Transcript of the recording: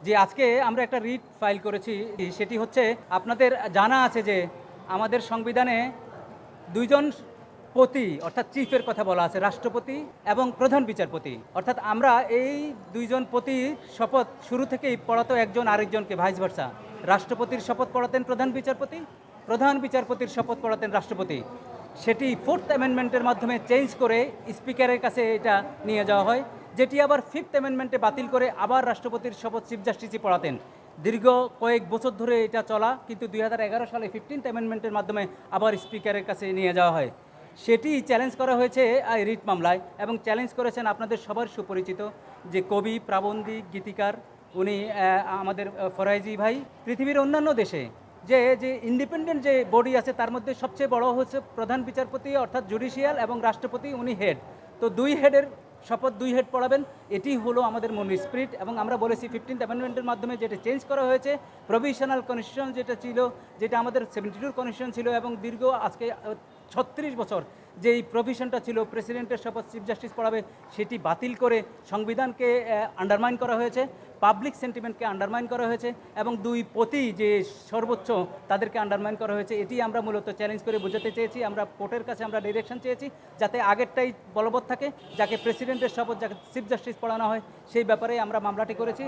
যে আজকে আমরা একটা রিট ফাইল করেছি, সেটি হচ্ছে আপনাদের জানা আছে যে আমাদের সংবিধানে দুইজন পতি অর্থাৎ চিফের কথা বলা আছে, রাষ্ট্রপতি এবং প্রধান বিচারপতি। অর্থাৎ আমরা এই দুইজন পতি শপথ শুরু থেকেই পড়াতো একজন আরেকজনকে, ভাইস ভার্সা। রাষ্ট্রপতির শপথ পড়াতেন প্রধান বিচারপতি, প্রধান বিচারপতির শপথ পড়াতেন রাষ্ট্রপতি। সেটি ফোর্থ অ্যামেন্ডমেন্টের মাধ্যমে চেঞ্জ করে স্পিকারের কাছে এটা নিয়ে যাওয়া হয়, যেটি আবার ফিফথ অ্যামেন্ডমেন্টে বাতিল করে আবার রাষ্ট্রপতির শপথ চিফ জাস্টিসই পড়াতেন। দীর্ঘ কয়েক বছর ধরে এটা চলা, কিন্তু 2011 সালে 15th অ্যামেন্ডমেন্টের মাধ্যমে আবার স্পিকারের কাছে নিয়ে যাওয়া হয়। সেটি চ্যালেঞ্জ করা হয়েছে এই রিট মামলায়, এবং চ্যালেঞ্জ করেছেন আপনাদের সবার সুপরিচিত যে কবি, প্রাবন্ধিক, গীতিকার, উনি আমাদের ফরাইজি ভাই। পৃথিবীর অন্যান্য দেশে যে যে ইন্ডিপেন্ডেন্ট যে বডি আছে তার মধ্যে সবচেয়ে বড় হচ্ছে প্রধান বিচারপতি অর্থাৎ জুডিশিয়াল, এবং রাষ্ট্রপতি উনি হেড। তো দুই হেডের শপথ দুই হেড পড়াবেন, এটি হলো আমাদের মূল স্পিরিট। এবং আমরা বলেছি 15th অ্যামেন্ডমেন্টের মাধ্যমে যেটা চেঞ্জ করা হয়েছে, প্রভিশনাল কনস্টিটিউশন যেটা ছিল, যেটা আমাদের 72 কনস্টিটিউশন ছিল, এবং দীর্ঘ আজকে 36 বছর যেই প্রভিশনটা ছিল প্রেসিডেন্টের শপথ চিফ জাস্টিস পড়াবে, সেটি বাতিল করে সংবিধানকে আন্ডারমাইন করা হয়েছে, পাবলিক সেন্টিমেন্টকে আন্ডারমাইন করা হয়েছে, এবং দুই পতি যে সর্বোচ্চ তাদেরকে আন্ডারমাইন করা হয়েছে। এটি আমরা মূলত চ্যালেঞ্জ করে বোঝাতে চেয়েছি। আমরা কোর্টের কাছে আমরা ডিরেকশন চেয়েছি যাতে আগেরটাই বলবৎ থাকে, যাকে প্রেসিডেন্টের শপথ, যাকে চিফ জাস্টিস পড়ানো হয়, সেই ব্যাপারে আমরা মামলাটি করেছি।